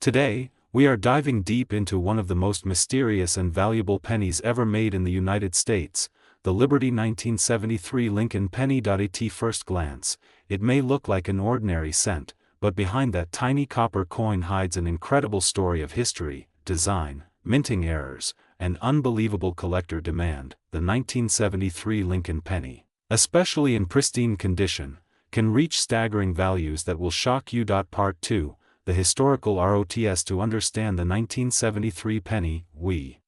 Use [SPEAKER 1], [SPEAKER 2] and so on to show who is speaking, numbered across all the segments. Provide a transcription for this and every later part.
[SPEAKER 1] Today, we are diving deep into one of the most mysterious and valuable pennies ever made in the United States, the Liberty 1973 Lincoln penny. At first glance, it may look like an ordinary cent, but behind that tiny copper coin hides an incredible story of history, design, minting errors, and unbelievable collector demand. The 1973 Lincoln penny, especially in pristine condition, can reach staggering values that will shock you. Part 2. The historical roots. To understand the 1973 penny, we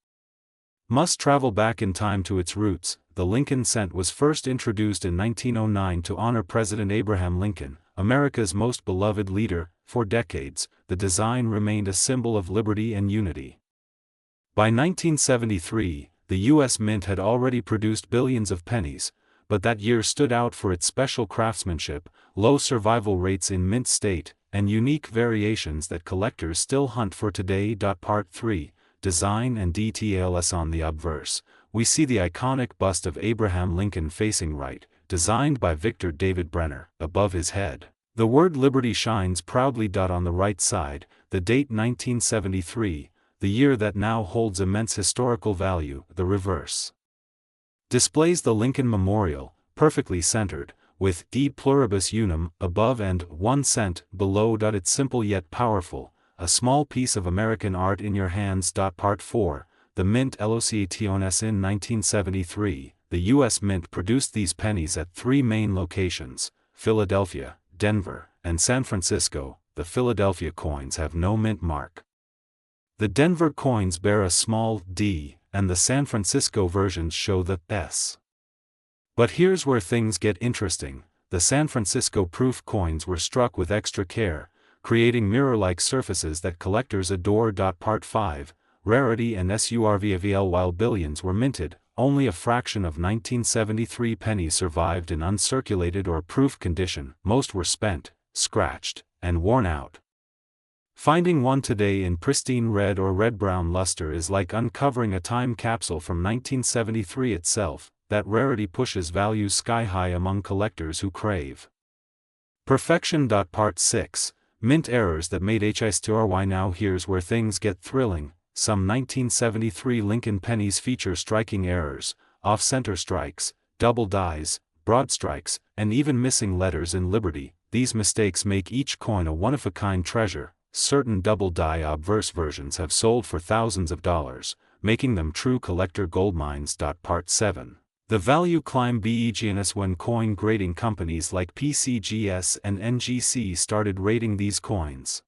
[SPEAKER 1] must travel back in time to its roots. The Lincoln cent was first introduced in 1909 to honor President Abraham Lincoln, America's most beloved leader. For decades, the design remained a symbol of liberty and unity. By 1973, the U.S. Mint had already produced billions of pennies, but that year stood out for its special craftsmanship, low survival rates in mint state, and unique variations that collectors still hunt for today. Part 3. Design and details. On the obverse, we see the iconic bust of Abraham Lincoln facing right, designed by Victor David Brenner. Above his head, the word Liberty shines proudly. On the right side, the date 1973, the year that now holds immense historical value. The reverse displays the Lincoln Memorial, perfectly centered, with E pluribus unum above and 1 cent below. It's simple yet powerful, a small piece of American art in your hands. Part 4. The Mint Locations. In 1973, the U.S. Mint produced these pennies at 3 main locations: Philadelphia, Denver, and San Francisco. The Philadelphia coins have no mint mark. The Denver coins bear a small d, and the San Francisco versions show the S. But here's where things get interesting. The San Francisco proof coins were struck with extra care, creating mirror-like surfaces that collectors adore. Part 5. Rarity and survival. While billions were minted, only a fraction of 1973 pennies survived in uncirculated or proof condition. Most were spent, scratched, and worn out. Finding one today in pristine red or red-brown luster is like uncovering a time capsule from 1973 itself. That rarity pushes values sky-high among collectors who crave perfection. Part 6. Mint errors that made history. Now here's where things get thrilling. Some 1973 Lincoln pennies feature striking errors, off-center strikes, double dies, broad strikes, and even missing letters in Liberty. These mistakes make each coin a one-of-a-kind treasure. Certain double die obverse versions have sold for thousands of dollars, making them true collector goldmines. Part 7. The value climb begins when coin grading companies like PCGS and NGC started rating these coins.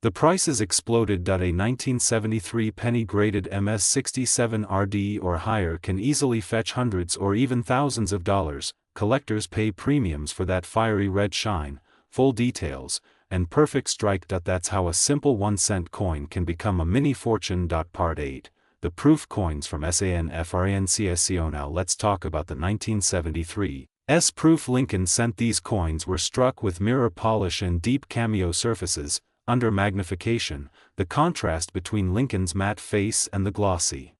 [SPEAKER 1] The prices exploded. A 1973 penny graded MS67RD or higher can easily fetch hundreds or even thousands of dollars. Collectors pay premiums for that fiery red shine, full details, and perfect strike. That's how a simple 1-cent coin can become a mini fortune. Part 8. The proof coins from San Francisco. Now let's talk about the 1973 proof Lincoln cent. These coins were struck with mirror polish and deep cameo surfaces. Under magnification, the contrast between Lincoln's matte face and the glossy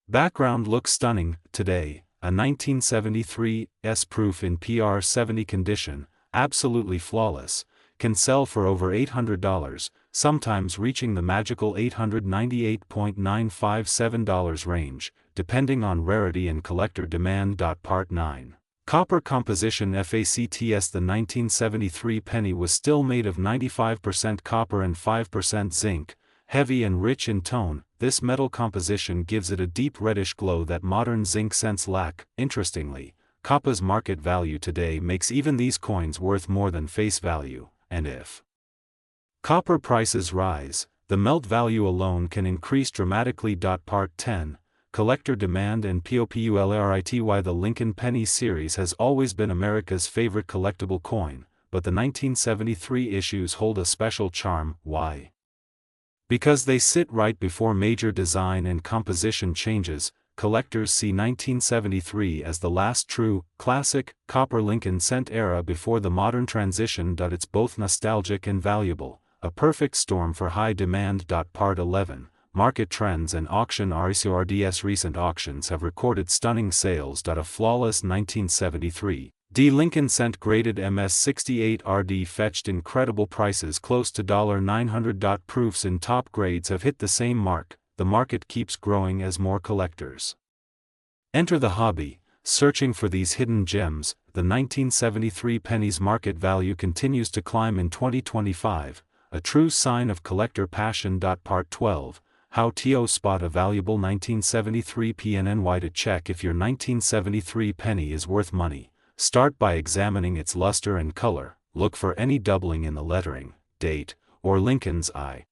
[SPEAKER 1] background looks stunning. Today, a 1973 proof in PR70 condition, absolutely flawless, can sell for over $800, sometimes reaching the magical $898.957 range, depending on rarity and collector demand. Part 9. Copper composition facts. The 1973 penny was still made of 95% copper and 5% zinc, heavy and rich in tone. This metal composition gives it a deep reddish glow that modern zinc cents lack. Interestingly, copper's market value today makes even these coins worth more than face value. And if copper prices rise, the melt value alone can increase dramatically. Part 10. Collector demand and popularity. The Lincoln penny series has always been America's favorite collectible coin, but the 1973 issues hold a special charm. Why? Because they sit right before major design and composition changes. Collectors see 1973 as the last true, classic, copper Lincoln cent era before the modern transition. It's both nostalgic and valuable, a perfect storm for high demand. Part 11. Market trends and auction records. Recent auctions have recorded stunning sales. A flawless 1973 D. Lincoln Cent graded MS68 RD fetched incredible prices close to $900. Proofs in top grades have hit the same mark. The market keeps growing as more collectors enter the hobby, searching for these hidden gems. The 1973 penny's market value continues to climb in 2025, a true sign of collector passion. Part 12. How to spot a valuable 1973 PNNY. To check if your 1973 penny is worth money, start by examining its luster and color. Look for any doubling in the lettering, date, or Lincoln's eye.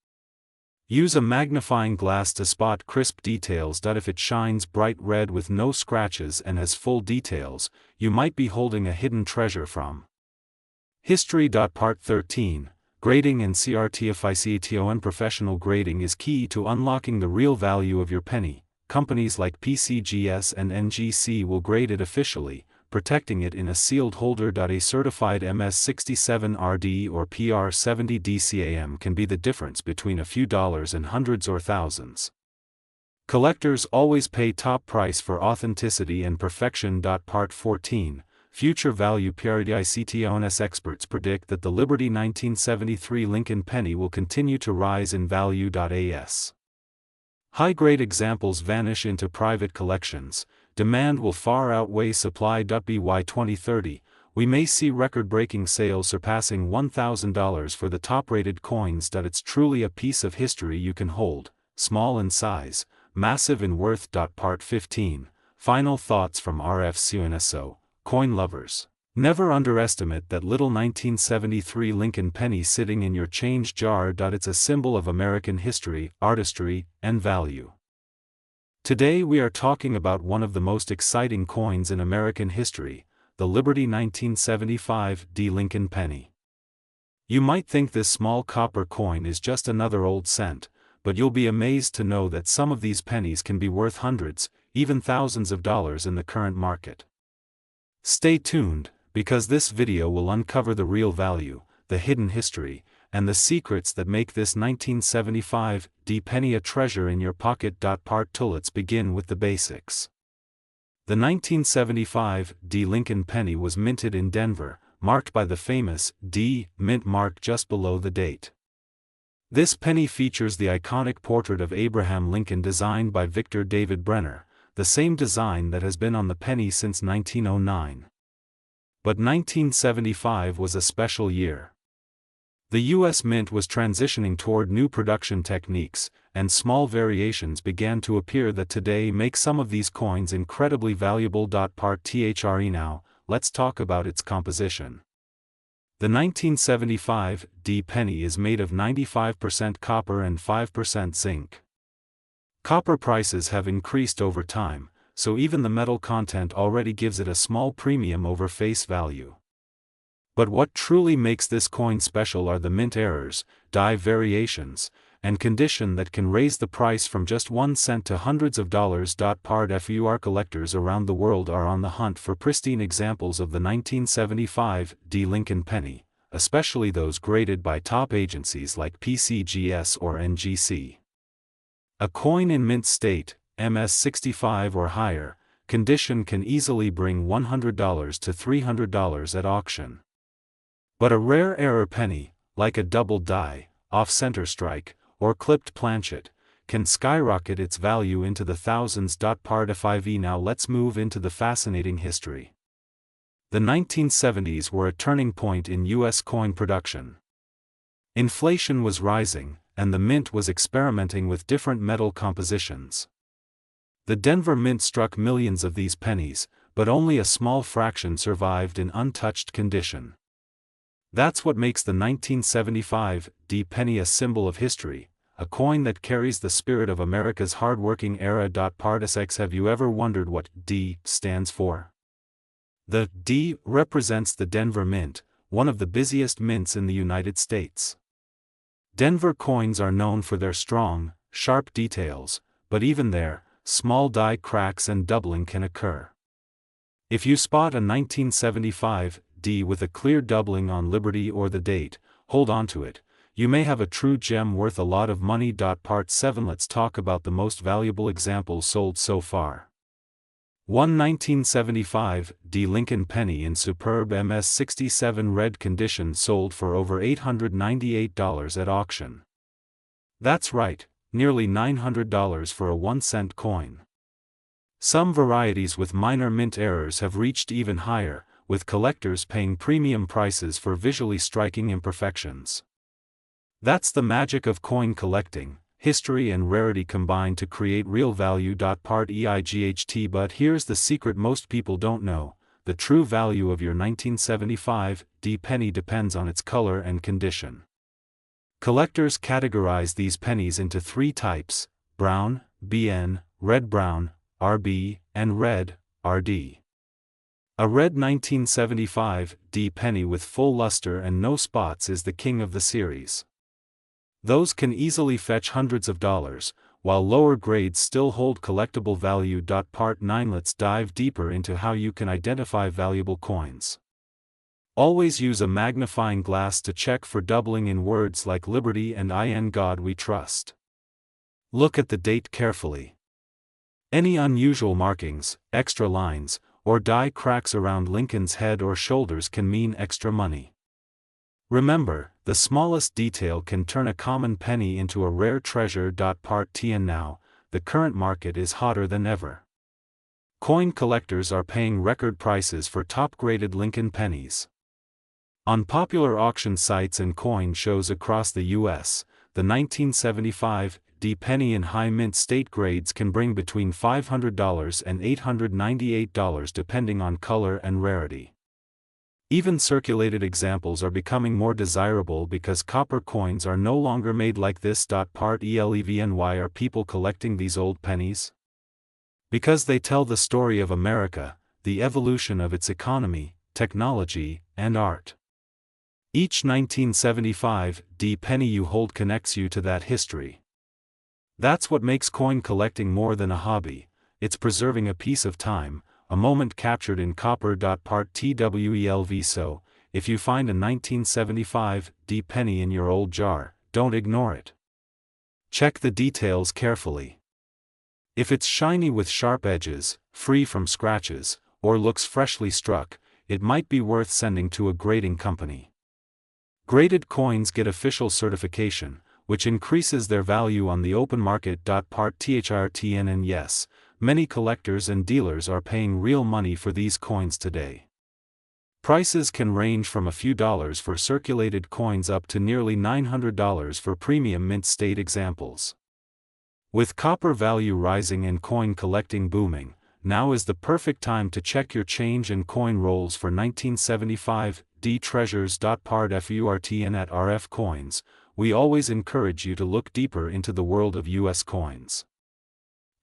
[SPEAKER 1] Use a magnifying glass to spot crisp details. If it shines bright red with no scratches and has full details, you might be holding a hidden treasure from history. Part 13. Grading and CRTFICATON. Professional grading is key to unlocking the real value of your penny. Companies like PCGS and NGC will grade it officially, protecting it in a sealed holder. A certified MS67 RD or PR70 DCAM can be the difference between a few dollars and hundreds or thousands. Collectors always pay top price for authenticity and perfection. Part 14. Future value. PRDICTONS experts predict that the Liberty 1973 Lincoln penny will continue to rise in value. As high-grade examples vanish into private collections, demand will far outweigh supply. By 2030, we may see record-breaking sales surpassing $1,000 for the top-rated coins. It's truly a piece of history you can hold, small in size, massive in worth. Part 15. Final thoughts from RFCUNSO, coin lovers. Never underestimate that little 1973 Lincoln penny sitting in your change jar. It's a symbol of American history, artistry, and value. Today we are talking about one of the most exciting coins in American history, the Liberty 1975 D. Lincoln penny. You might think this small copper coin is just another old cent, but you'll be amazed to know that some of these pennies can be worth hundreds, even thousands of dollars in the current market. Stay tuned, because this video will uncover the real value, the hidden history, and the secrets that make this 1975 D penny a treasure in your pocket. Part 2. Let's begin with the basics. The 1975 D Lincoln penny was minted in Denver, marked by the famous D mint mark just below the date. This penny features the iconic portrait of Abraham Lincoln designed by Victor David Brenner, the same design that has been on the penny since 1909. But 1975 was a special year. The U.S. Mint was transitioning toward new production techniques, and small variations began to appear that today make some of these coins incredibly valuable. Part 3. Now, let's talk about its composition. The 1975 D penny is made of 95% copper and 5% zinc. Copper prices have increased over time, so even the metal content already gives it a small premium over face value. But what truly makes this coin special are the mint errors, die variations, and condition that can raise the price from just 1 cent to hundreds of dollars. Part FUR collectors around the world are on the hunt for pristine examples of the 1975 D Lincoln penny, especially those graded by top agencies like PCGS or NGC. A coin in mint state, MS65 or higher, condition can easily bring $100 to $300 at auction. But a rare error penny, like a double die, off-center strike, or clipped planchet, can skyrocket its value into the thousands. Part 5. Now let's move into the fascinating history. The 1970s were a turning point in U.S. coin production. Inflation was rising, and the mint was experimenting with different metal compositions. The Denver Mint struck millions of these pennies, but only a small fraction survived in untouched condition. That's what makes the 1975 D penny a symbol of history, a coin that carries the spirit of America's hard-working era. Part 6. Have you ever wondered what D stands for? The D represents the Denver Mint, one of the busiest mints in the United States. Denver coins are known for their strong, sharp details, but even there, small die cracks and doubling can occur. If you spot a 1975 D with a clear doubling on Liberty or the date, hold on to it. You may have a true gem worth a lot of money. Part 7. Let's talk about the most valuable examples sold so far. One 1975 D Lincoln penny in superb MS-67 red condition sold for over $898 at auction. That's right, nearly $900 for a 1-cent coin. Some varieties with minor mint errors have reached even higher, with collectors paying premium prices for visually striking imperfections. That's the magic of coin collecting. History and rarity combine to create real value. Part EIGHT. But here's the secret most people don't know: the true value of your 1975 D penny depends on its color and condition. Collectors categorize these pennies into 3 types: brown, BN, red-brown, RB, and red, RD. A red 1975 D penny with full luster and no spots is the king of the series. Those can easily fetch hundreds of dollars, while lower grades still hold collectible value. Part 9. Let's dive deeper into how you can identify valuable coins. Always use a magnifying glass to check for doubling in words like liberty and in God we trust. Look at the date carefully. Any unusual markings, extra lines, or die cracks around Lincoln's head or shoulders can mean extra money. Remember, the smallest detail can turn a common penny into a rare treasure. Part TN. Now, the current market is hotter than ever. Coin collectors are paying record prices for top-graded Lincoln pennies. On popular auction sites and coin shows across the U.S., the 1975 D penny in high mint state grades can bring between $500 and $898 depending on color and rarity. Even circulated examples are becoming more desirable because copper coins are no longer made like this. Part ELEVN. Why are people collecting these old pennies? Because they tell the story of America, the evolution of its economy, technology, and art. Each 1975 D penny you hold connects you to that history. That's what makes coin collecting more than a hobby. It's preserving a piece of time, a moment captured in copper. Part TWELV. So, if you find a 1975 D penny in your old jar, don't ignore it. Check the details carefully. If it's shiny with sharp edges, free from scratches, or looks freshly struck, it might be worth sending to a grading company. Graded coins get official certification, which increases their value on the open market. Part THRTN. And yes, many collectors and dealers are paying real money for these coins today. Prices can range from a few dollars for circulated coins up to nearly $900 for premium mint state examples. With copper value rising and coin collecting booming, now is the perfect time to check your change and coin rolls for 1975 D treasures. Part FURTN. At RF Coins, we always encourage you to look deeper into the world of U.S. coins.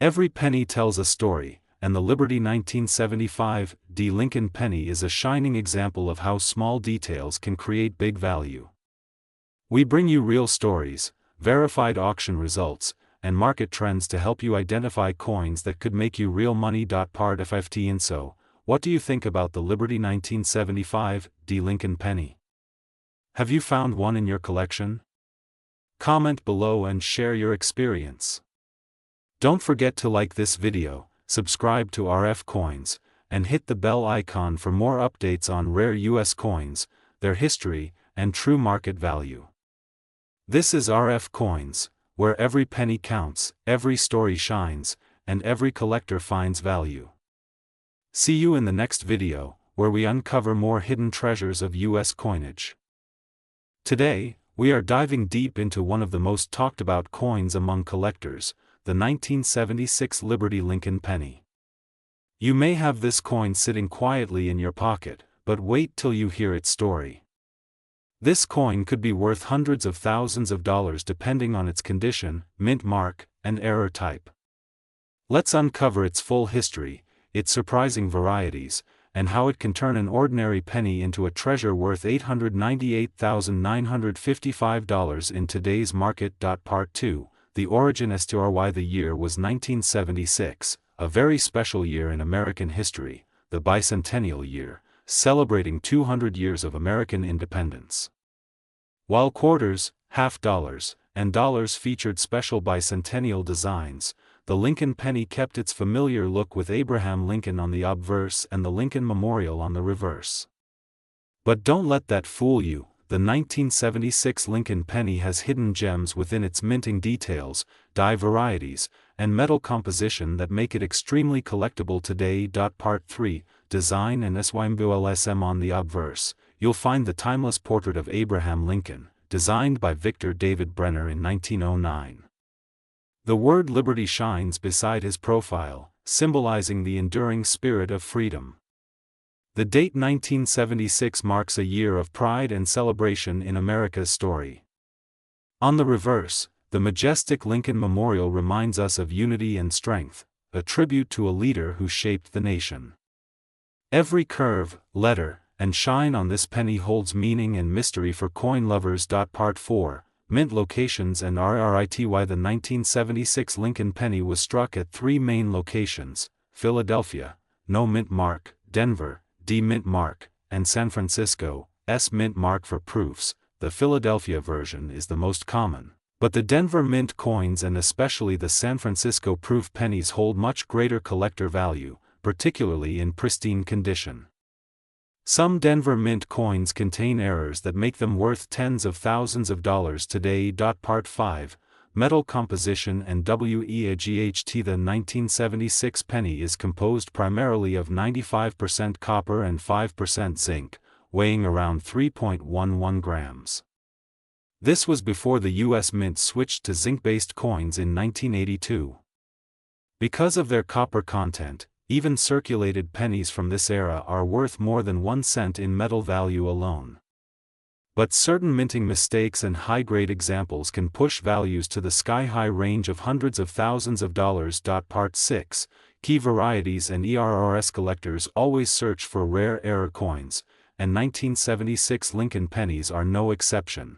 [SPEAKER 1] Every penny tells a story, and the Liberty 1975 D Lincoln penny is a shining example of how small details can create big value. We bring you real stories, verified auction results, and market trends to help you identify coins that could make you real money. Part FFT. And so, what do you think about the Liberty 1975 D Lincoln penny? Have you found one in your collection? Comment below and share your experience. Don't forget to like this video, subscribe to RF Coins, and hit the bell icon for more updates on rare US coins, their history, and true market value. This is RF Coins, where every penny counts, every story shines, and every collector finds value. See you in the next video, where we uncover more hidden treasures of US coinage. Today, we are diving deep into one of the most talked about coins among collectors, the 1976 Liberty Lincoln penny. You may have this coin sitting quietly in your pocket, but wait till you hear its story. This coin could be worth hundreds of thousands of dollars depending on its condition, mint mark, and error type. Let's uncover its full history, its surprising varieties, and how it can turn an ordinary penny into a treasure worth $898,955 in today's market. Part 2, the origin as to why the year was 1976, a very special year in American history, the bicentennial year, celebrating 200 years of American independence. While quarters, half dollars, and dollars featured special bicentennial designs, the Lincoln penny kept its familiar look with Abraham Lincoln on the obverse and the Lincoln Memorial on the reverse. But don't let that fool you. The 1976 Lincoln penny has hidden gems within its minting details, die varieties, and metal composition that make it extremely collectible today. Part 3, Design and Symbolism. On the obverse, you'll find the timeless portrait of Abraham Lincoln, designed by Victor David Brenner in 1909. The word liberty shines beside his profile, symbolizing the enduring spirit of freedom. The date 1976 marks a year of pride and celebration in America's story. On the reverse, the majestic Lincoln Memorial reminds us of unity and strength, a tribute to a leader who shaped the nation. Every curve, letter, and shine on this penny holds meaning and mystery for coin lovers. Part 4, Mint locations and Rarity. The 1976 Lincoln penny was struck at 3 main locations: Philadelphia, no mint mark; Denver, D mint mark; and San Francisco, S mint mark for proofs. The Philadelphia version is the most common, but the Denver mint coins and especially the San Francisco proof pennies hold much greater collector value, particularly in pristine condition. Some Denver mint coins contain errors that make them worth tens of thousands of dollars today. Part 5, Metal composition and WEGHT. The 1976 penny is composed primarily of 95% copper and 5% zinc, weighing around 3.11 grams. This was before the U.S. Mint switched to zinc-based coins in 1982. Because of their copper content, even circulated pennies from this era are worth more than 1 cent in metal value alone. But certain minting mistakes and high-grade examples can push values to the sky-high range of hundreds of thousands of dollars. Part 6, Key varieties and ERRS. Collectors always search for rare error coins, and 1976 Lincoln pennies are no exception.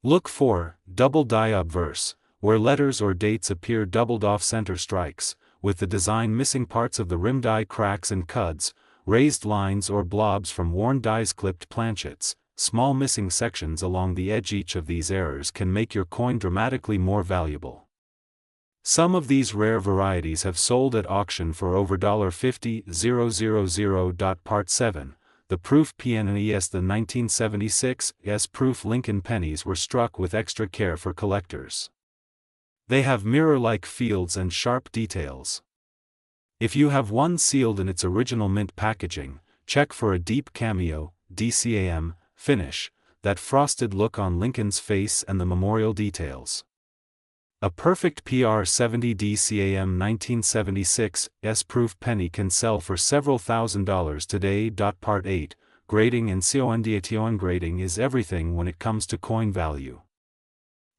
[SPEAKER 1] Look for double die obverse, where letters or dates appear doubled off center strikes, with the design missing parts of the rim. Die cracks and cuds, raised lines or blobs from worn dies. Clipped planchets, small missing sections along the edge. Each of these errors can make your coin dramatically more valuable. Some of these rare varieties have sold at auction for over $50,000. Part 7, the proof PNES. The 1976 proof Lincoln pennies were struck with extra care for collectors. They have mirror-like fields and sharp details. If you have one sealed in its original mint packaging, check for a deep cameo (DCAM) finish, that frosted look on Lincoln's face and the memorial details. A perfect PR70 DCAM 1976 proof penny can sell for several $1,000s today. Part 8, grading and condition. Grading is everything when it comes to coin value.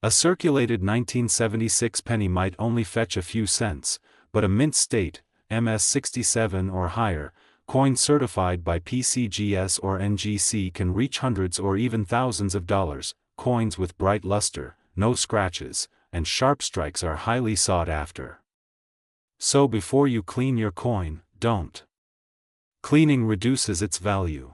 [SPEAKER 1] A circulated 1976 penny might only fetch a few cents, but a mint state, MS67 or higher, coin certified by PCGS or NGC can reach hundreds or even thousands of dollars. Coins with bright luster, no scratches, and sharp strikes are highly sought after. So before you clean your coin, don't. Cleaning reduces its value.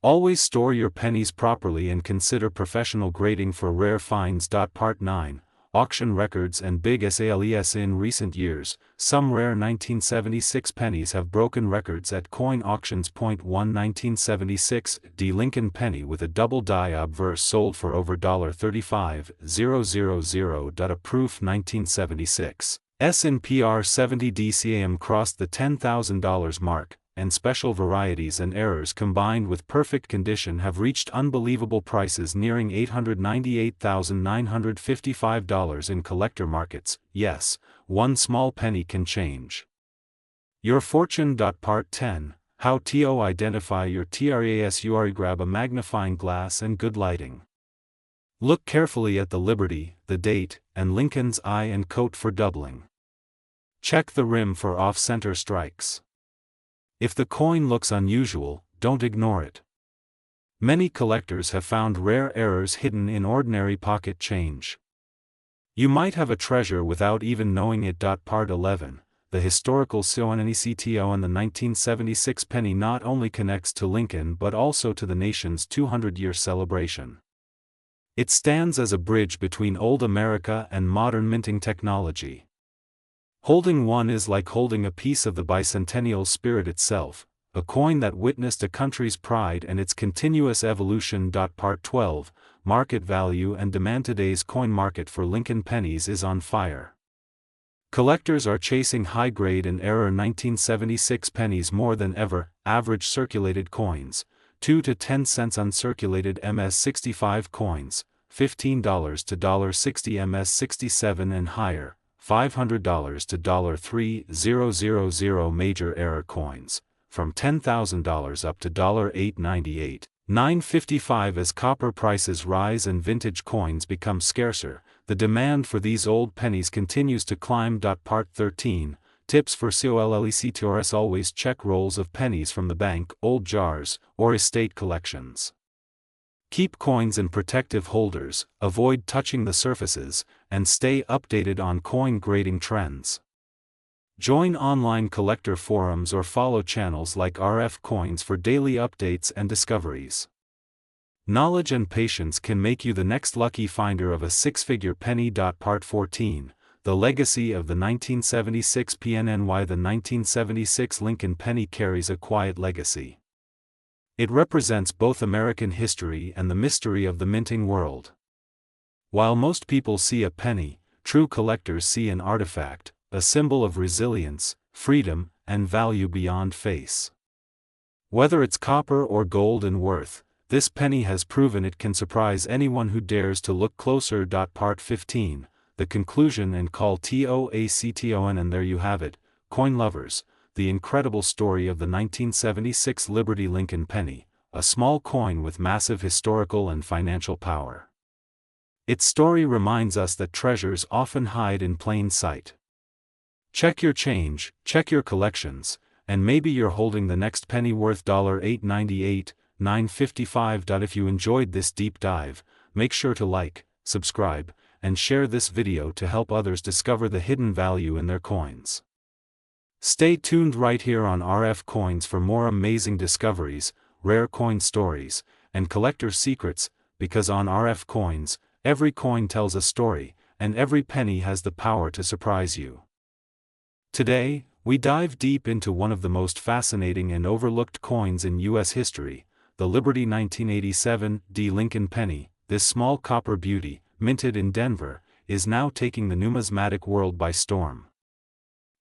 [SPEAKER 1] Always store your pennies properly and consider professional grading for rare finds. Part 9, auction records and big sales. In recent years, some rare 1976 pennies have broken records at coin auctions. 1976 D Lincoln penny with a double die obverse sold for over $35,000. A proof 1976 SNPR70 DCAM crossed the $10,000 mark, and special varieties and errors combined with perfect condition have reached unbelievable prices nearing $898,955 in collector markets. Yes, one small penny can change your fortune. Part 10, how to identify your trasure. Grab a magnifying glass and good lighting. Look carefully at the Liberty, the date, and Lincoln's eye and coat for doubling. Check the rim for off-center strikes. If the coin looks unusual, don't ignore it. Many collectors have found rare errors hidden in ordinary pocket change. You might have a treasure without even knowing it. Part 11, the historical CONECTO and the 1976 penny not only connects to Lincoln but also to the nation's 200-year celebration. It stands as a bridge between old America and modern minting technology. Holding one is like holding a piece of the bicentennial spirit itself, a coin that witnessed a country's pride and its continuous evolution. Part 12, Market Value and Demand. Today's coin market for Lincoln pennies is on fire. Collectors are chasing high-grade and error 1976 pennies more than ever. Average circulated coins, 2 to 10 cents. Uncirculated MS65 coins, $15 to $1.60. MS67 and higher, $500 to $3,000. Major error coins, from $10,000 up to $898, $955. As copper prices rise and vintage coins become scarcer, the demand for these old pennies continues to climb. Part 13, Tips for Collectors. Always check rolls of pennies from the bank, old jars, or estate collections. Keep coins in protective holders, avoid touching the surfaces, and stay updated on coin grading trends. Join online collector forums or follow channels like RF Coins for daily updates and discoveries. Knowledge and patience can make you the next lucky finder of a six-figure penny. Part 14, The Legacy of the 1976 PNNY. The 1976 Lincoln penny carries a quiet legacy. It represents both American history and the mystery of the minting world. While most people see a penny, true collectors see an artifact, a symbol of resilience, freedom, and value beyond face. Whether it's copper or gold in worth, this penny has proven it can surprise anyone who dares to look closer. Part 15, The Conclusion and Call to Action. And there you have it, coin lovers, the incredible story of the 1976 Liberty Lincoln penny, a small coin with massive historical and financial power. Its story reminds us that treasures often hide in plain sight. Check your change, check your collections, and maybe you're holding the next penny worth $898, $955. If you enjoyed this deep dive, make sure to like, subscribe, and share this video to help others discover the hidden value in their coins. Stay tuned right here on RF Coins for more amazing discoveries, rare coin stories, and collector secrets, because on RF Coins, every coin tells a story, and every penny has the power to surprise you. Today, we dive deep into one of the most fascinating and overlooked coins in U.S. history, the Liberty 1987 Lincoln penny. This small copper beauty, minted in Denver, is now taking the numismatic world by storm.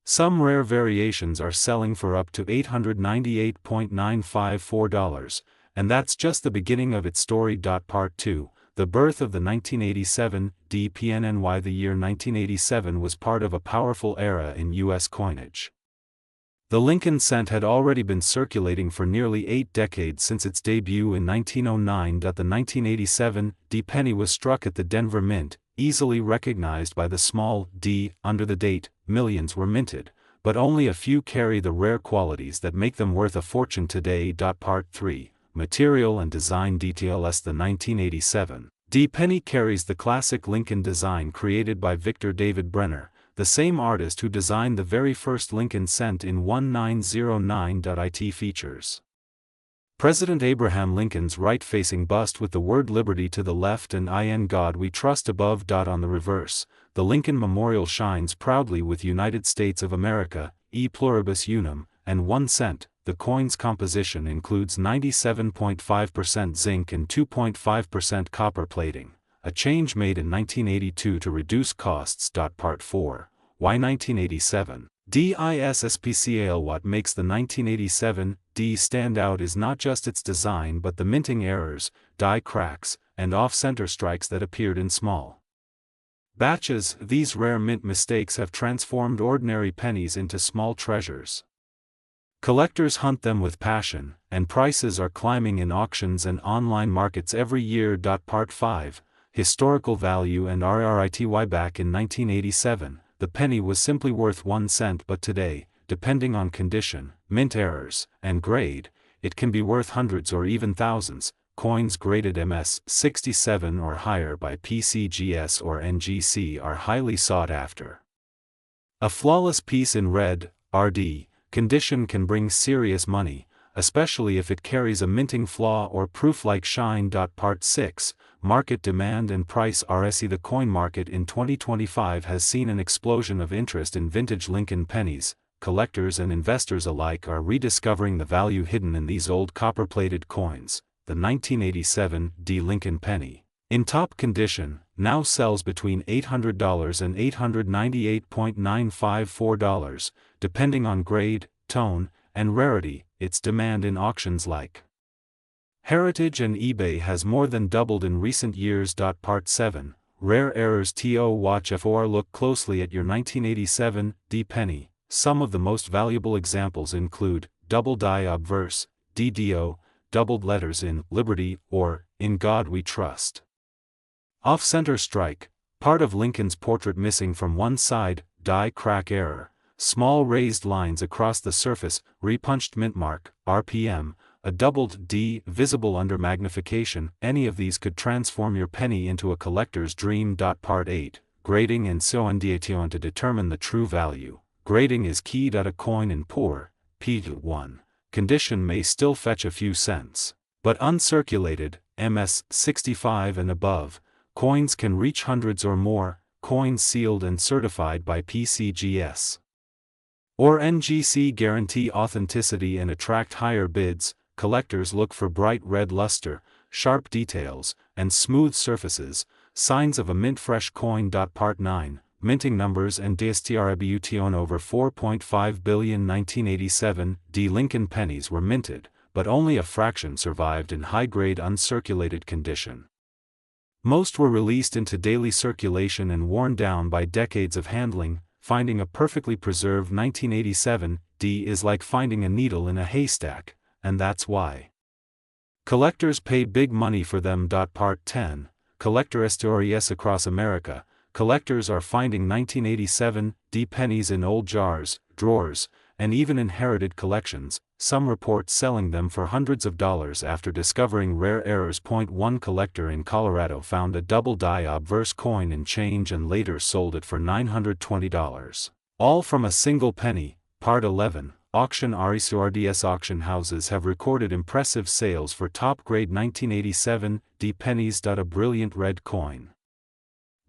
[SPEAKER 1] Some rare variations are selling for up to $898.954, and that's just the beginning of its story. Part 2, The Birth of the 1987 PNNY. The year 1987 was part of a powerful era in U.S. coinage. The Lincoln cent had already been circulating for nearly 8 decades since its debut in 1909. The 1987 penny was struck at the Denver Mint, easily recognized by the small d under the date. Millions were minted, but only a few carry the rare qualities that make them worth a fortune today. Part 3, Material and Design Details. The 1987 penny carries the classic Lincoln design created by Victor David Brenner, the same artist who designed the very first Lincoln cent in 1909. It features President Abraham Lincoln's right-facing bust with the word Liberty to the left and "In God We Trust" above. On the reverse, the Lincoln Memorial shines proudly with United States of America, E Pluribus Unum, and 1 cent. The coin's composition includes 97.5% zinc and 2.5% copper plating, a change made in 1982 to reduce costs. Part 4, Why 1987 DISSPCAL. What makes the 1987 stand out is not just its design but the minting errors, die cracks, and off-center strikes that appeared in small batches. These rare mint mistakes have transformed ordinary pennies into small treasures. Collectors hunt them with passion, and prices are climbing in auctions and online markets every year. Part 5, Historical Value and Rarity. Back in 1987, the penny was simply worth 1 cent, but today, depending on condition, mint errors, and grade, it can be worth hundreds or even thousands. Coins graded MS67 or higher by PCGS or NGC are highly sought after. A flawless piece in red, RD, condition can bring serious money, especially if it carries a minting flaw or proof like shine. Part 6, market demand and price RSE. The coin market in 2025 has seen an explosion of interest in vintage Lincoln pennies. Collectors and investors alike are rediscovering the value hidden in these old copper-plated coins. The 1987 D Lincoln penny, in top condition, now sells between $800 and $898.954, depending on grade, tone, and rarity. Its demand in auctions like Heritage and eBay has more than doubled in recent years. Part 7. Rare errors. To watch for. Look closely at your 1987 D penny. Some of the most valuable examples include double die obverse, DDO, doubled letters in Liberty or In God We Trust. Off-center strike, part of Lincoln's portrait missing from one side, die crack error, small raised lines across the surface, repunched mint mark, RPM, a doubled D visible under magnification. Any of these could transform your penny into a collector's dream. Part 8. Grading and Soundation. To determine the true value, grading is key. A coin in poor, P1, condition may still fetch a few cents, but uncirculated, MS 65 and above, coins can reach hundreds or more. Coins sealed and certified by PCGS or NGC guarantee authenticity and attract higher bids. Collectors look for bright red luster, sharp details, and smooth surfaces, signs of a mint-fresh coin. Part 9. Minting numbers and distribution. Over 4.5 billion 1987 D Lincoln pennies were minted, but only a fraction survived in high-grade uncirculated condition. Most were released into daily circulation and worn down by decades of handling. Finding a perfectly preserved 1987 D is like finding a needle in a haystack, and that's why collectors pay big money for them. Part 10. Collector stories. Across America, collectors are finding 1987 D pennies in old jars, drawers, and even inherited collections, some reports selling them for hundreds of dollars after discovering rare errors. One collector in Colorado found a double die obverse coin in change and later sold it for $920. All from a single penny. Part 11. Auction RECRDS. Auction houses have recorded impressive sales for top-grade 1987 D pennies. A brilliant red coin,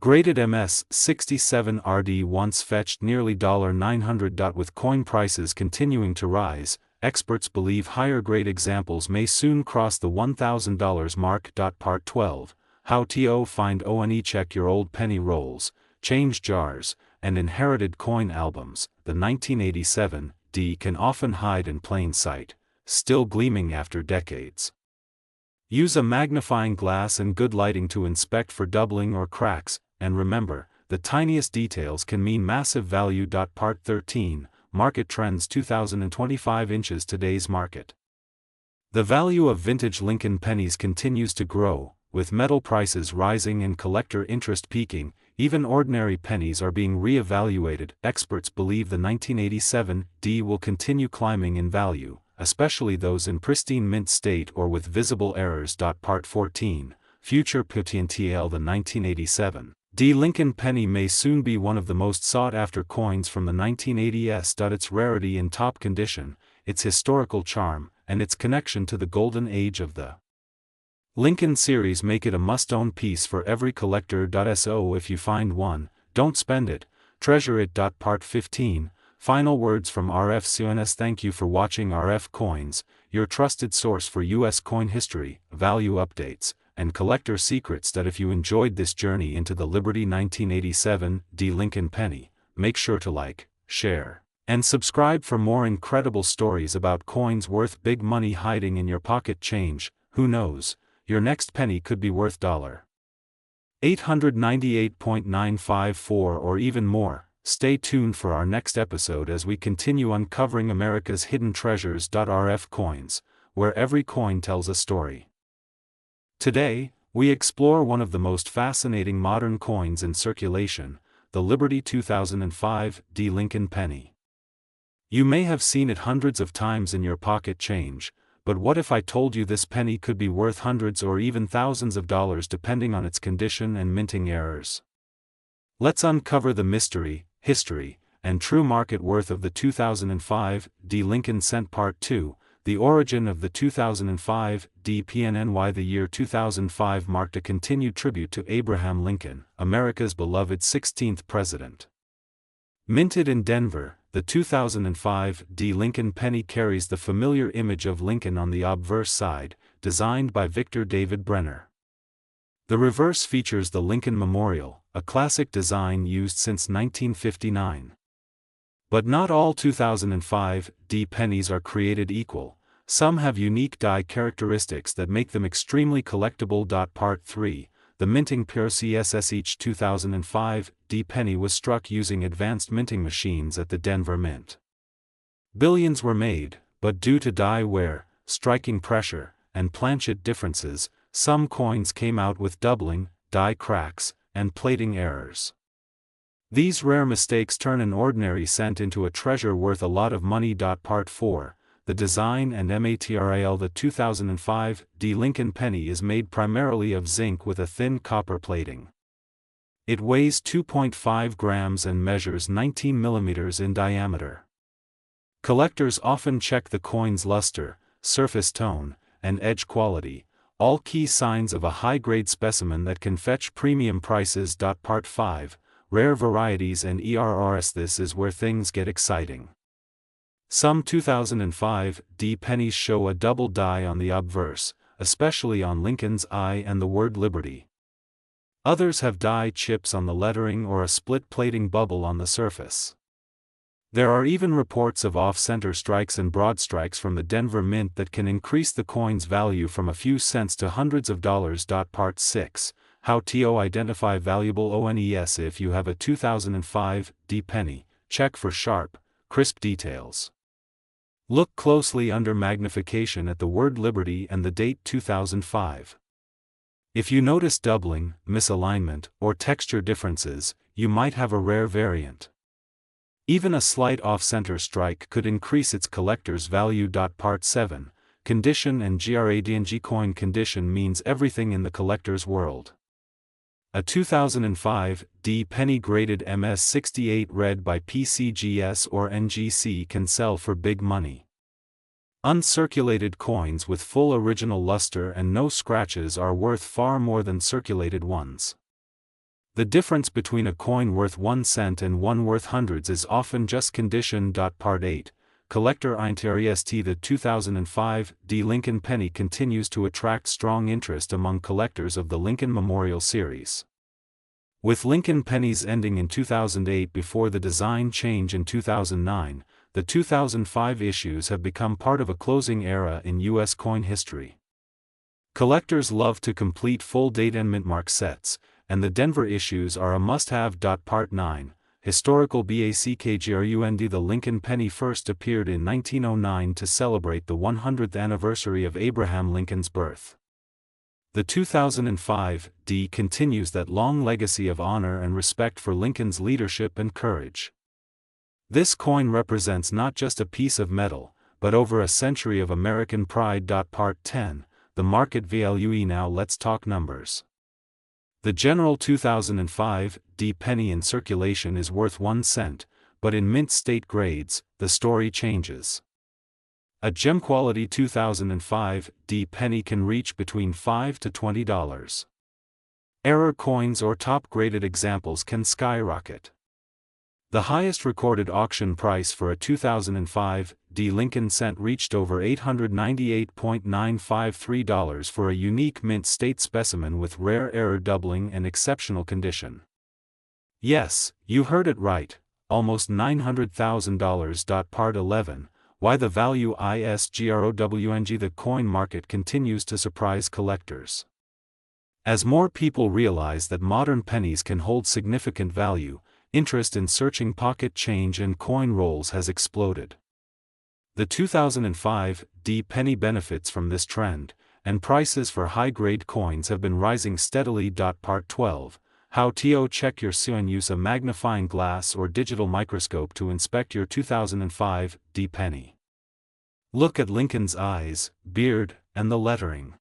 [SPEAKER 1] graded MS 67 RD, once fetched nearly $900. With coin prices continuing to rise, experts believe higher-grade examples may soon cross the $1,000 mark. Part 12. How to find one. Check your old penny rolls, change jars, and inherited coin albums. The 1987 D can often hide in plain sight, still gleaming after decades. Use a magnifying glass and good lighting to inspect for doubling or cracks, and remember, the tiniest details can mean massive value. Part 13. Market trends. 2025 inches. Today's market. The value of vintage Lincoln pennies continues to grow, with metal prices rising and collector interest peaking. Even ordinary pennies are being re-evaluated. Experts believe the 1987 D will continue climbing in value, especially those in pristine mint state or with visible errors. Part 14. Future potential. The 1987 D Lincoln penny may soon be one of the most sought-after coins from the 1980s. Its rarity in top condition, its historical charm, and its connection to the golden age of the Lincoln series make it a must-own piece for every collector. So if you find one, don't spend it, treasure it. Part 15. Final words from RF CNS. Thank you for watching RF Coins, your trusted source for US coin history, value updates, and collector secrets. If you enjoyed this journey into the Liberty 1987 D Lincoln penny, make sure to like, share, and subscribe for more incredible stories about coins worth big money hiding in your pocket change. Who knows? Your next penny could be worth $898.954 or even more. Stay tuned for our next episode as we continue uncovering America's hidden treasures. RF Coins, where every coin tells a story. Today, we explore one of the most fascinating modern coins in circulation, the Liberty 2005 D Lincoln penny. You may have seen it hundreds of times in your pocket change, but what if I told you this penny could be worth hundreds or even thousands of dollars depending on its condition and minting errors? Let's uncover the mystery, history, and true market worth of the 2005 D Lincoln cent. Part 2. The origin of the 2005 DPNNY. The year 2005 marked a continued tribute to Abraham Lincoln, America's beloved 16th president. Minted in Denver, the 2005 Lincoln penny carries the familiar image of Lincoln on the obverse side, designed by Victor David Brenner. The reverse features the Lincoln Memorial, a classic design used since 1959. But not all 2005 pennies are created equal. Some have unique die characteristics that make them extremely collectible. Part 3. The minting process. Each 2005 penny was struck using advanced minting machines at the Denver Mint. Billions were made, but due to die wear, striking pressure, and planchet differences, some coins came out with doubling, die cracks, and plating errors. These rare mistakes turn an ordinary cent into a treasure worth a lot of money. Part 4. The design and material. The 2005 Lincoln penny is made primarily of zinc with a thin copper plating. It weighs 2.5 grams and measures 19 millimeters in diameter. Collectors often check the coin's luster, surface tone, and edge quality, all key signs of a high-grade specimen that can fetch premium prices. Part 5. Rare varieties and ERRs. This is where things get exciting. Some 2005 pennies show a double die on the obverse, especially on Lincoln's eye and the word Liberty. Others have die chips on the lettering or a split plating bubble on the surface. There are even reports of off-center strikes and broad strikes from the Denver Mint that can increase the coin's value from a few cents to hundreds of dollars. Part 6. How to identify valuable ONES. If you have a 2005 penny, check for sharp, crisp details. Look closely under magnification at the word Liberty and the date 2005. If you notice doubling, misalignment, or texture differences, you might have a rare variant. Even a slight off-center strike could increase its collector's value. Part 7. Condition and gradng. Coin condition means everything in the collector's world. A 2005 penny graded MS68 read by PCGS or NGC can sell for big money. Uncirculated coins with full original luster and no scratches are worth far more than circulated ones. The difference between a coin worth 1 cent and one worth hundreds is often just condition. Part 8. Collector interest. The 2005 Lincoln penny continues to attract strong interest among collectors of the Lincoln Memorial series. With Lincoln pennies ending in 2008 before the design change in 2009, the 2005 issues have become part of a closing era in U.S. coin history. Collectors love to complete full date and mintmark sets, and the Denver issues are a must-have. Part 9. Historical background. The Lincoln penny first appeared in 1909 to celebrate the 100th anniversary of Abraham Lincoln's birth. The 2005 continues that long legacy of honor and respect for Lincoln's leadership and courage. This coin represents not just a piece of metal, but over a century of American pride. Part 10. The market value. Now let's talk numbers. The general 2005 penny in circulation is worth 1 cent, but in mint state grades, the story changes. A gem quality 2005 penny can reach between $5 to $20. Error coins or top graded examples can skyrocket. The highest recorded auction price for a 2005 Lincoln cent reached over $898.953 for a unique mint state specimen with rare error doubling and exceptional condition. Yes, you heard it right, almost $900,000. Part 11. Why the value is growing. The coin market continues to surprise collectors. As more people realize that modern pennies can hold significant value, interest in searching pocket change and coin rolls has exploded. The 2005 penny benefits from this trend, and prices for high-grade coins have been rising steadily. Part 12. How to check your coin. Use a magnifying glass or digital microscope to inspect your 2005 penny. Look at Lincoln's eyes, beard, and the lettering.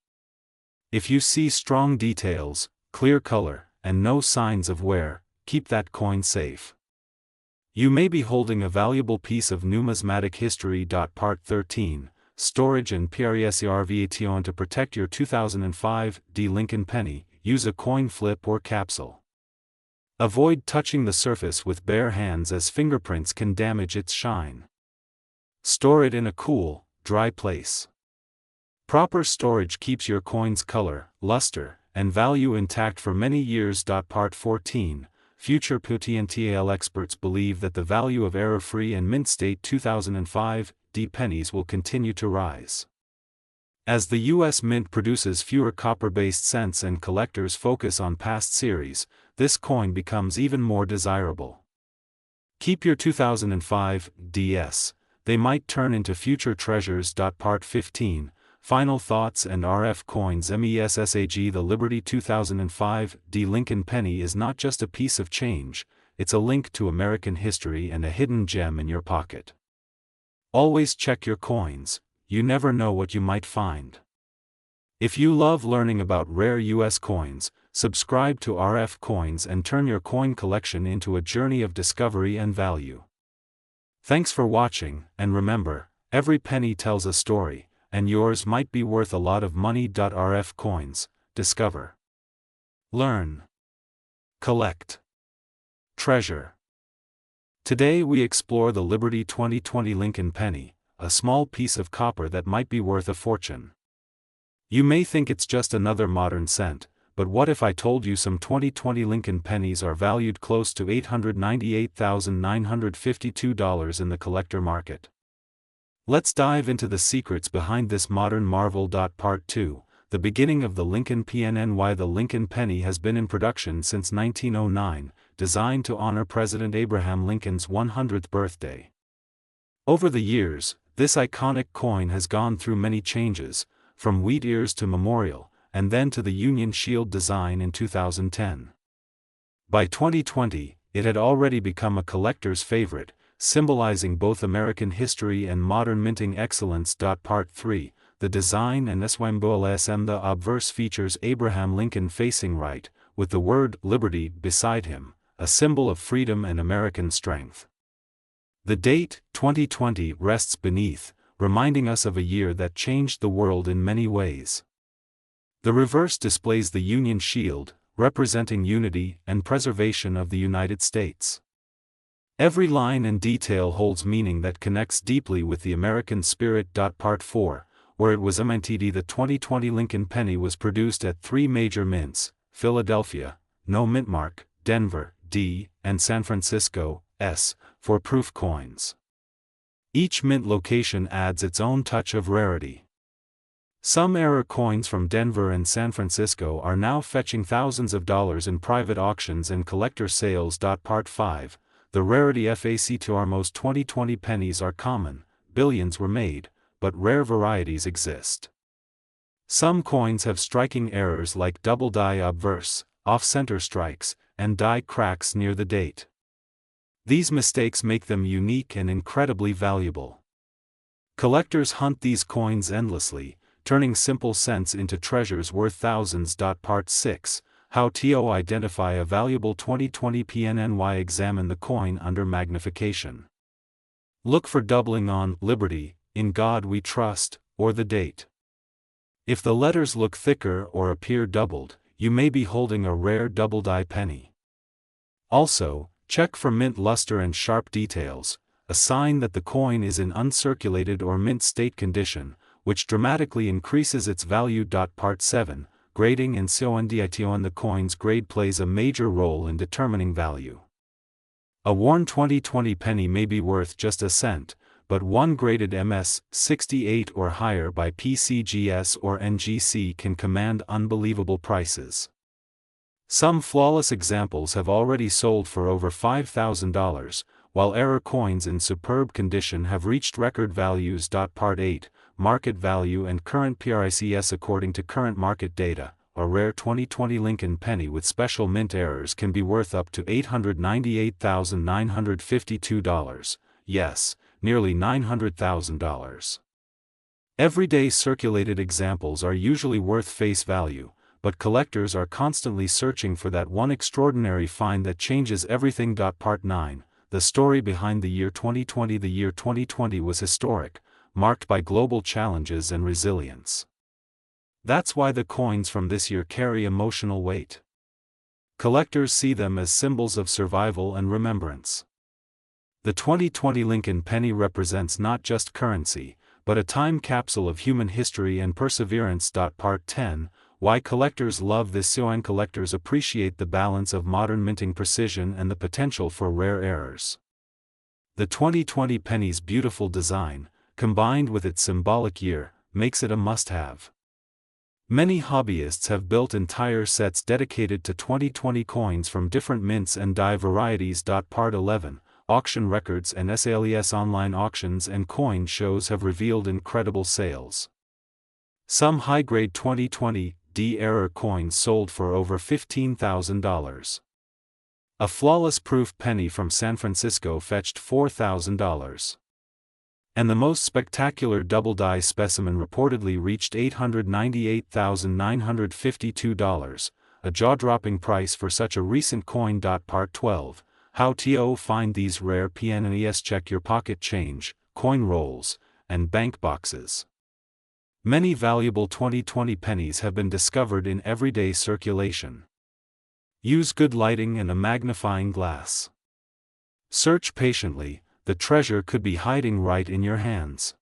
[SPEAKER 1] If you see strong details, clear color, and no signs of wear, keep that coin safe. You may be holding a valuable piece of numismatic history. Part 13. storage and preservation. To protect your 2005 D Lincoln penny, use a coin flip or capsule. Avoid touching the surface with bare hands as fingerprints can damage its shine. Store it in a cool, dry place. Proper storage keeps your coin's color, luster, and value intact for many years. Part 14. Future potential experts believe that the value of error-free and mint-state 2005 D pennies will continue to rise. As the U.S. Mint produces fewer copper-based cents and collectors focus on past series, this coin becomes even more desirable. Keep your 2005 DS, they might turn into future treasures. Part 15. Final thoughts and RF coins. MESSAG. The Liberty 2005 D Lincoln penny is not just a piece of change, it's a link to American history and a hidden gem in your pocket. Always check your coins, you never know what you might find. If you love learning about rare US coins, subscribe to RF Coins and turn your coin collection into a journey of discovery and value. Thanks for watching, and remember, every penny tells a story, and yours might be worth a lot of money. RF Coins, discover, learn, collect, treasure. Today we explore the Liberty 2020 Lincoln penny, a small piece of copper that might be worth a fortune. You may think it's just another modern cent, but what if I told you some 2020 Lincoln pennies are valued close to $898,952 in the collector market? Let's dive into the secrets behind this modern marvel. Part 2, the beginning of the Lincoln PNNY. The Lincoln penny has been in production since 1909, designed to honor President Abraham Lincoln's 100th birthday. Over the years, this iconic coin has gone through many changes, from wheat ears to memorial, and then to the Union Shield design in 2010. By 2020, it had already become a collector's favorite, symbolizing both American history and modern minting excellence. Part 3, the design and symbolism. The obverse features Abraham Lincoln facing right, with the word Liberty beside him, a symbol of freedom and American strength. The date, 2020, rests beneath, reminding us of a year that changed the world in many ways. The reverse displays the Union Shield, representing unity and preservation of the United States. Every line and detail holds meaning that connects deeply with the American spirit. Part 4, where it was minted. The 2020 Lincoln penny was produced at 3 major mints, Philadelphia, No Mint Mark, Denver, D, and San Francisco, S, for proof coins. Each mint location adds its own touch of rarity. Some error coins from Denver and San Francisco are now fetching thousands of dollars in private auctions and collector sales. Part 5, the Rarity factor. Most 2020 pennies are common, billions were made, but rare varieties exist. Some coins have striking errors like double die obverse, off-center strikes, and die cracks near the date. These mistakes make them unique and incredibly valuable. Collectors hunt these coins endlessly, turning simple cents into treasures worth thousands. Part 6, how to identify a valuable 2020 PNNY. Examine the coin under magnification. Look for doubling on Liberty, In God We Trust, or the date. If the letters look thicker or appear doubled, you may be holding a rare double-die penny. Also, check for mint luster and sharp details, a sign that the coin is in uncirculated or mint state condition, which dramatically increases its value. Part 7, grading and condition. The coin's grade plays a major role in determining value. A worn 2020 penny may be worth just a cent, but one graded MS 68 or higher by PCGS or NGC can command unbelievable prices. Some flawless examples have already sold for over $5,000, while error coins in superb condition have reached record values. Part 8, market value and current prices. According to current market data, a rare 2020 Lincoln penny with special mint errors can be worth up to $898,952. Yes, nearly $900,000. Everyday circulated examples are usually worth face value, but collectors are constantly searching for that one extraordinary find that changes everything. Part 9, the story behind the year 2020. The year 2020 was historic, marked by global challenges and resilience. That's why the coins from this year carry emotional weight. Collectors see them as symbols of survival and remembrance. The 2020 Lincoln penny represents not just currency, but a time capsule of human history and perseverance. Part 10. Why collectors love this coin. Collectors appreciate the balance of modern minting precision and the potential for rare errors. The 2020 penny's beautiful design, combined with its symbolic year, makes it a must-have. Many hobbyists have built entire sets dedicated to 2020 coins from different mints and die varieties. Part 11. Auction records and sales. Online auctions and coin shows have revealed incredible sales. Some high-grade 2020 D-error coins sold for over $15,000. A flawless proof penny from San Francisco fetched $4,000. And the most spectacular double-die specimen reportedly reached $898,952, a jaw-dropping price for such a recent coin. Part 12. How to find these rare pennies. Check your pocket change, coin rolls, and bank boxes. Many valuable 2020 pennies have been discovered in everyday circulation. Use good lighting and a magnifying glass. Search patiently, the treasure could be hiding right in your hands.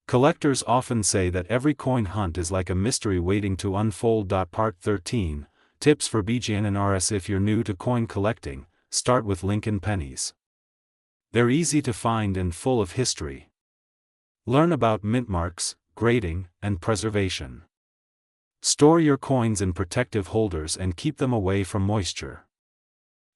[SPEAKER 1] Collectors often say that every coin hunt is like a mystery waiting to unfold. Part 13. Tips for beginners. If you're new to coin collecting, start with Lincoln pennies. They're easy to find and full of history. Learn about mint marks, grading, and preservation. Store your coins in protective holders and keep them away from moisture.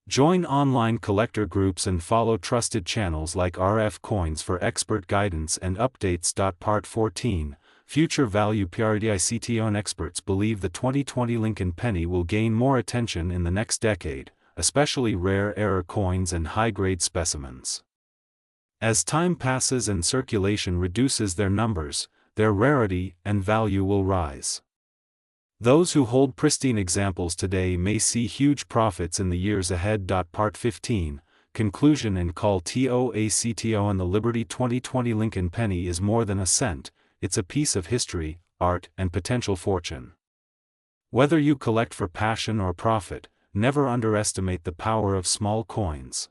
[SPEAKER 1] Join online collector groups and follow trusted channels like RF Coins for expert guidance and updates. Part 14. Future value. Rarity experts believe the 2020 Lincoln penny will gain more attention in the next decade, especially rare error coins and high-grade specimens. As time passes and circulation reduces their numbers, their rarity and value will rise. Those who hold pristine examples today may see huge profits in the years ahead. Part 15. Conclusion and call to action. And the Liberty 2020 Lincoln penny is more than a cent, it's a piece of history, art, and potential fortune. Whether you collect for passion or profit, never underestimate the power of small coins.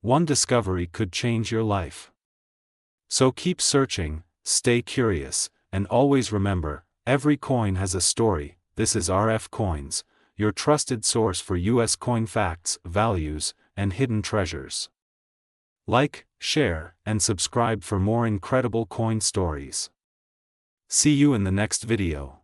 [SPEAKER 1] One discovery could change your life. So keep searching, stay curious, and always remember, every coin has a story. This is RF Coins, your trusted source for US coin facts, values, and hidden treasures. Like, share, and subscribe for more incredible coin stories. See you in the next video.